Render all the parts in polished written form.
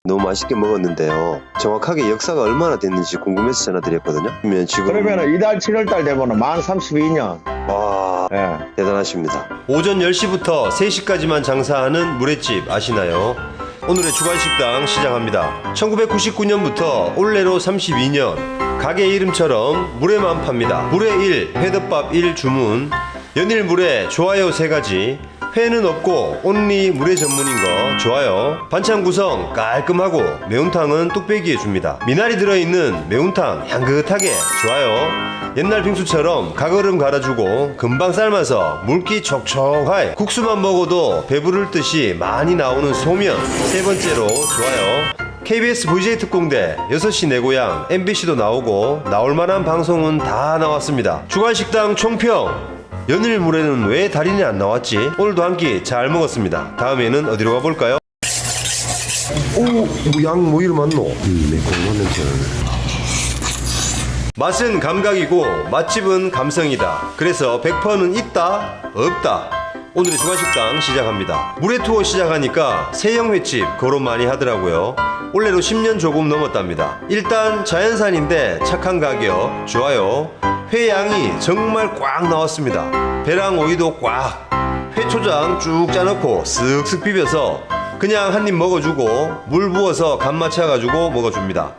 너무 맛있게 먹었는데요. 정확하게 역사가 얼마나 됐는지 궁금해서 전화드렸거든요. 그러면 이달 7월달 되면 만 32년. 와, 예. 대단하십니다. 오전 10시부터 3시까지만 장사하는 물회집 아시나요? 오늘의 주간식당 시작합니다. 1999년부터 올해로 32년, 가게 이름처럼 물회만 팝니다. 물회 1, 회덮밥 1 주문, 연일 물회 좋아요 3가지, 회는 없고 온리 물회 전문인 거 좋아요. 반찬 구성 깔끔하고 매운탕은 뚝배기에 줍니다. 미나리 들어있는 매운탕 향긋하게 좋아요. 옛날 빙수처럼 가거름 갈아주고 금방 삶아서 물기 촉촉하게, 국수만 먹어도 배부를 듯이 많이 나오는 소면 세 번째로 좋아요. KBS VJ 특공대, 6시 내 고향, MBC도 나오고 나올만한 방송은 다 나왔습니다. 주간식당 총평, 연일 물회는 왜 달인이 안 나왔지? 오늘도 한 끼 잘 먹었습니다. 다음에는 어디로 가볼까요? 오, 양 뭐 이리 많노? 매콤한 냄새는. 맛은 감각이고 맛집은 감성이다. 그래서 100%는 있다, 없다. 오늘의 주간식당 시작합니다. 물회 투어 시작하니까 세형 횟집 거론 많이 하더라고요. 올해로 10년 조금 넘었답니다. 일단 자연산인데 착한 가격 좋아요. 회양이 정말 꽉 나왔습니다. 배랑 오이도 꽉, 회초장 쭉 짜놓고 쓱쓱 비벼서 그냥 한 입 먹어주고 물 부어서 간 맞춰가지고 먹어줍니다.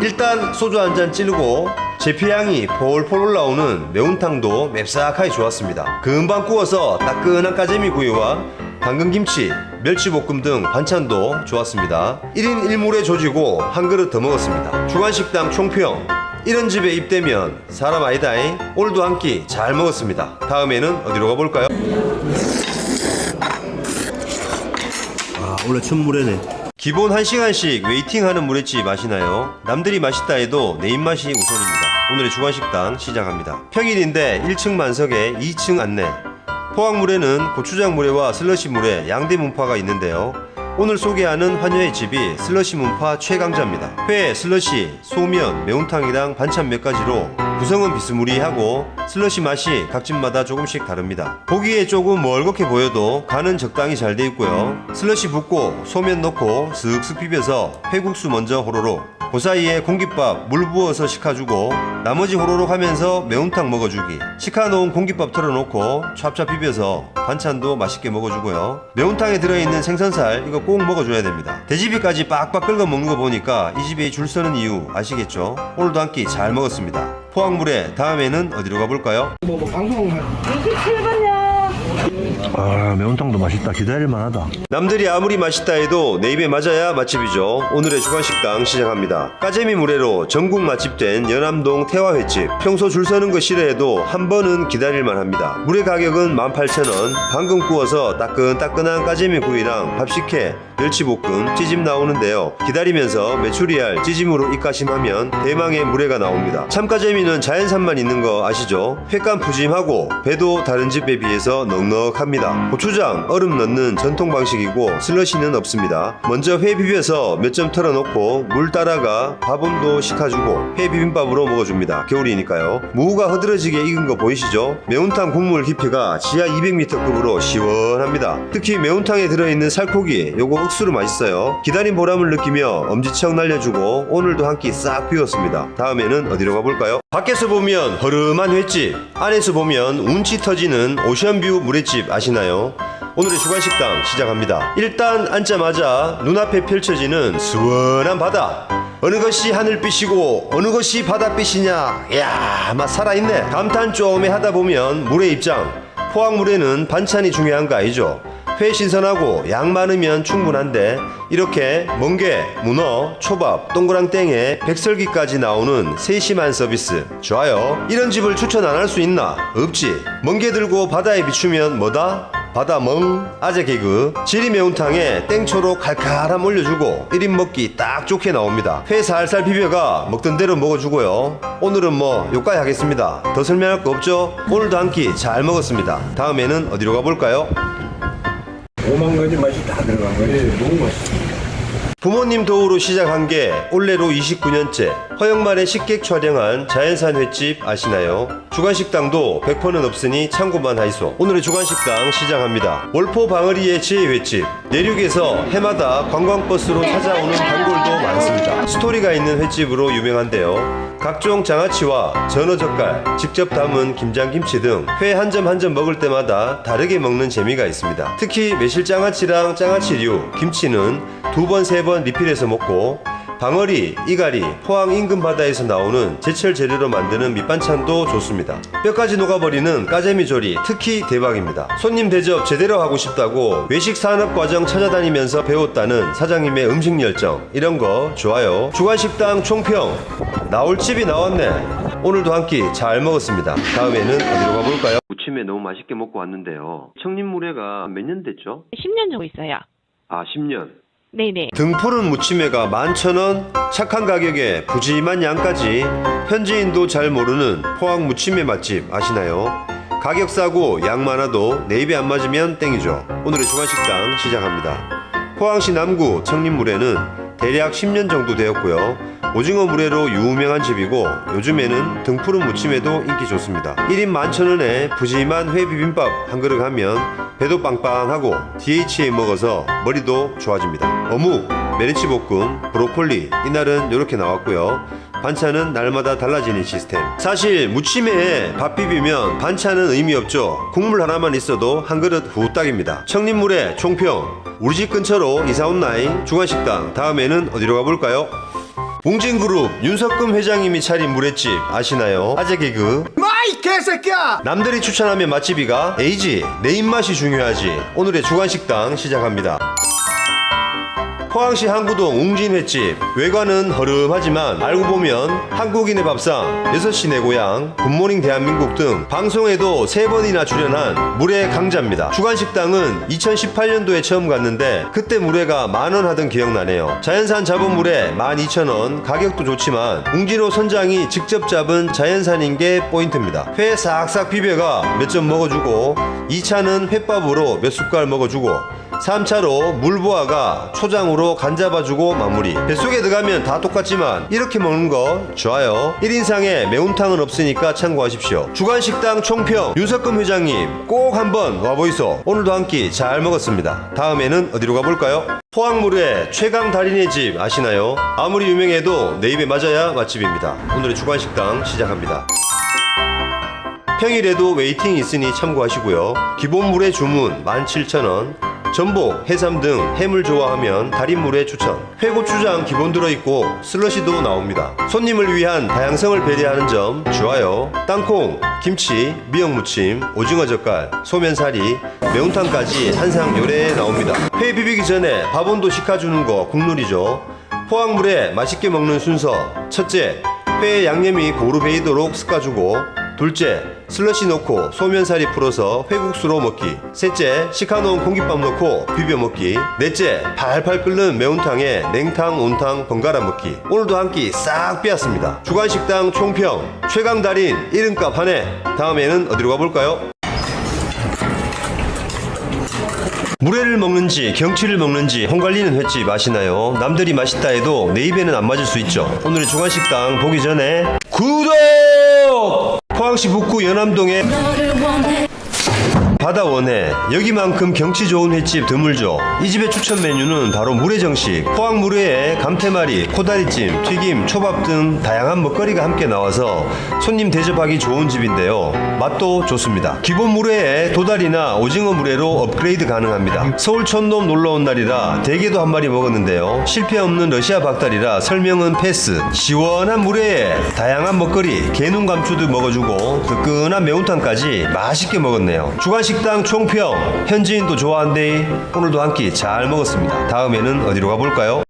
일단 소주 한 잔 찌르고 제피향이 폴폴 올라오는 매운탕도 맵싹하게 좋았습니다. 금방 구워서 따끈한 까재미 구이와 당근김치, 멸치볶음 등 반찬도 좋았습니다. 1인 1물에 조지고 한 그릇 더 먹었습니다. 주간식당 총평, 이런 집에 입대면 사람 아니다잉. 오늘도 한 끼 잘 먹었습니다. 다음에는 어디로 가볼까요? 아, 원래 첫 물회네. 기본 1시간씩 웨이팅하는 물회집 아시나요? 남들이 맛있다 해도 내 입맛이 우선입니다. 오늘의 주간식당 시작합니다. 평일인데 1층 만석에 2층 안내. 포항물회는 고추장 물회와 슬러시 물회 양대 문파가 있는데요. 오늘 소개하는 환여의 집이 슬러시 문파 최강자입니다. 회, 슬러시, 소면, 매운탕이랑 반찬 몇 가지로 구성은 비스무리하고 슬러시 맛이 각 집마다 조금씩 다릅니다. 보기에 조금 멀겋게 보여도 간은 적당히 잘 돼 있고요. 슬러시 붓고 소면 넣고 슥슥 비벼서 회국수 먼저 호로록, 그 사이에 공깃밥 물 부어서 식혀주고 나머지 호로록 하면서 매운탕 먹어주기, 식혀놓은 공깃밥 털어놓고 찹찹 비벼서 반찬도 맛있게 먹어주고요. 매운탕에 들어있는 생선살 이거 꼭 먹어줘야 됩니다. 돼지비까지 빡빡 긁어 먹는 거 보니까 이 집에 줄 서는 이유 아시겠죠? 오늘도 한 끼 잘 먹었습니다. 포항물회 다음에는 어디로 가볼까요? 27번요. 아, 매운탕도 맛있다. 기다릴만하다. 남들이 아무리 맛있다 해도 내 입에 맞아야 맛집이죠. 오늘의 주간식당 시작합니다. 까재미 물회로 전국 맛집된 연암동 태화횟집. 평소 줄 서는 거 싫어해도 한 번은 기다릴만 합니다. 물회 가격은 18,000원. 방금 구워서 따끈따끈한 까재미 구이랑 밥식혜, 멸치볶음, 찌짐 나오는데요. 기다리면서 메추리알, 찌짐으로 입가심하면 대망의 물회가 나옵니다. 참까재미는 자연산만 있는 거 아시죠? 횟감 푸짐하고 배도 다른 집에 비해서 넉넉합니다. 고추장, 얼음 넣는 전통 방식이고 슬러시는 없습니다. 먼저 회 비벼서 몇 점 털어놓고 물 따라가 밥음도 식혀주고 회 비빔밥으로 먹어줍니다. 겨울이니까요. 무가 흐드러지게 익은 거 보이시죠? 매운탕 국물 깊이가 지하 200m급으로 시원합니다. 특히 매운탕에 들어있는 살코기 요거 억수로 맛있어요. 기다린 보람을 느끼며 엄지척 날려주고 오늘도 한 끼 싹 비웠습니다. 다음에는 어디로 가볼까요? 밖에서 보면 허름한 횟집, 안에서 보면 운치 터지는 오션뷰 물회집 아시나요? 오늘의 주간식당 시작합니다. 일단 앉자마자 눈앞에 펼쳐지는 수원한 바다. 어느 것이 하늘빛이고 어느 것이 바다빛이냐, 이야 맛 살아있네. 감탄 쪼매 하다 보면 물회 입장. 포항물회는 반찬이 중요한 거 아니죠? 회 신선하고 양 많으면 충분한데 이렇게 멍게, 문어, 초밥, 동그랑땡에 백설기까지 나오는 세심한 서비스 좋아요. 이런 집을 추천 안 할 수 있나? 없지. 멍게 들고 바다에 비추면 뭐다? 바다멍. 아재 개그. 지리 매운탕에 땡초로 칼칼함 올려주고 1인 먹기 딱 좋게 나옵니다. 회 살살 비벼가 먹던 대로 먹어주고요. 오늘은 뭐 요까지 하겠습니다. 더 설명할 거 없죠? 오늘도 한 끼 잘 먹었습니다. 다음에는 어디로 가볼까요? 5만 가지 맛이 다 들어간 거예요. 너무 맛있어. 부모님 도우로 시작한 게 올해로 29년째 허영만의 식객 촬영한 자연산 횟집 아시나요? 주간식당도 100%는 없으니 참고만 하이소. 오늘의 주간식당 시작합니다. 월포 방어리의 지혜 횟집. 내륙에서 해마다 관광버스로 찾아오는 단골도 많습니다. 스토리가 있는 횟집으로 유명한데요. 각종 장아찌와 전어젓갈, 직접 담은 김장김치 등 회 한 점 한 점 먹을 때마다 다르게 먹는 재미가 있습니다. 특히 매실장아찌랑 장아찌류, 김치는 2번, 3번 리필해서 먹고 방어리, 이가리, 포항 인근 바다에서 나오는 제철 재료로 만드는 밑반찬도 좋습니다. 뼈까지 녹아버리는 까재미조리 특히 대박입니다. 손님 대접 제대로 하고 싶다고 외식 산업 과정 찾아다니면서 배웠다는 사장님의 음식 열정, 이런 거 좋아요. 주간식당 총평. 나올 집이 나왔네. 오늘도 한 끼 잘 먹었습니다. 다음에는 어디로 가볼까요? 무침에 너무 맛있게 먹고 왔는데요. 청림물회가 몇 년 됐죠? 10년 정도 있어요. 아, 10년. 네네. 등푸른 무침회가 11,000원, 착한 가격에 푸짐한 양까지. 현지인도 잘 모르는 포항 무침회 맛집 아시나요? 가격 싸고 양 많아도 내 입에 안 맞으면 땡이죠. 오늘의 주간식당 시작합니다. 포항시 남구 청림물회는 대략 10년 정도 되었고요. 오징어 물회로 유명한 집이고 요즘에는 등푸른 무침회도 인기 좋습니다. 1인 11,000원에 푸짐한 회 비빔밥 한 그릇 하면 배도 빵빵하고 DHA 먹어서 머리도 좋아집니다. 어묵, 메리치볶음, 브로콜리 이날은 이렇게 나왔고요. 반찬은 날마다 달라지는 시스템. 사실 무침회에 밥 비비면 반찬은 의미 없죠. 국물 하나만 있어도 한 그릇 후딱입니다. 청림물회 총평. 우리 집 근처로 이사 온 나이 주간식당. 다음에는 어디로 가볼까요? 웅진그룹 윤석금 회장님이 차린 물회집 아시나요? 아재 개그. 마이 개새끼야! 남들이 추천하면 맛집이가 A지. 내 입맛이 중요하지. 오늘의 주간식당 시작합니다. 포항시 항구동 웅진횟집. 외관은 허름하지만 알고 보면 한국인의 밥상, 6시 내 고향, 굿모닝 대한민국 등 방송에도 3번이나 출연한 물회 강자입니다. 주간식당은 2018년도에 처음 갔는데 그때 물회가 10,000원 하던 기억나네요. 자연산 잡은 물회 12,000원. 가격도 좋지만 웅진호 선장이 직접 잡은 자연산인 게 포인트입니다. 회 싹싹 비벼가 몇 점 먹어주고 2차는 횟밥으로 몇 숟갈 먹어주고 3차로 물보아가 초장으로 간 잡아주고 마무리. 뱃속에 들어가면 다 똑같지만 이렇게 먹는 거 좋아요. 1인상에 매운탕은 없으니까 참고하십시오. 주간식당 총평. 윤석금 회장님 꼭 한번 와보이소. 오늘도 한 끼 잘 먹었습니다. 다음에는 어디로 가볼까요? 포항물회 최강 달인의 집 아시나요? 아무리 유명해도 내 입에 맞아야 맛집입니다. 오늘의 주간식당 시작합니다. 평일에도 웨이팅이 있으니 참고하시고요. 기본 물회 주문 17,000원. 전복, 해삼 등 해물 좋아하면 달인물회 추천. 회고추장 기본 들어있고 슬러시도 나옵니다. 손님을 위한 다양성을 배려하는 점 좋아요. 땅콩, 김치, 미역무침, 오징어젓갈, 소면사리, 매운탕까지 한상 요래 나옵니다. 회 비비기 전에 밥온도 식혀주는 거 국룰이죠. 포항물회 맛있게 먹는 순서. 첫째, 회 양념이 고루 배이도록 섞어주고 둘째, 슬러시 넣고 소면사리 풀어서 회국수로 먹기. 셋째, 식혀놓은 공깃밥 넣고 비벼 먹기. 넷째, 팔팔 끓는 매운탕에 냉탕, 온탕 번갈아 먹기. 오늘도 한 끼 싹 빼앗습니다. 주간식당 총평. 최강달인 이름값 하네. 다음에는 어디로 가볼까요? 물회를 먹는지 경치를 먹는지 헷갈리는 횟집 아시나요? 남들이 맛있다 해도 내 입에는 안 맞을 수 있죠. 오늘의 주간식당 보기 전에 구독! 포항시 북구 연암동에 바다 원해. 여기만큼 경치 좋은 횟집 드물죠. 이 집의 추천 메뉴는 바로 물회정식. 포항 물회에 감태마리, 코다리찜, 튀김, 초밥 등 다양한 먹거리가 함께 나와서 손님 대접하기 좋은 집인데요. 맛도 좋습니다. 기본 물회에 도다리나 오징어 물회로 업그레이드 가능합니다. 서울 촌놈 놀러온 날이라 대게도 한 마리 먹었는데요. 실패 없는 러시아 박달이라 설명은 패스. 시원한 물회에 다양한 먹거리, 게눈 감추도 먹어주고 뜨끈한 매운탕까지 맛있게 먹었네요. 주간식당 총평. 현지인도 좋아한대. 오늘도 한 끼 잘 먹었습니다. 다음에는 어디로 가볼까요?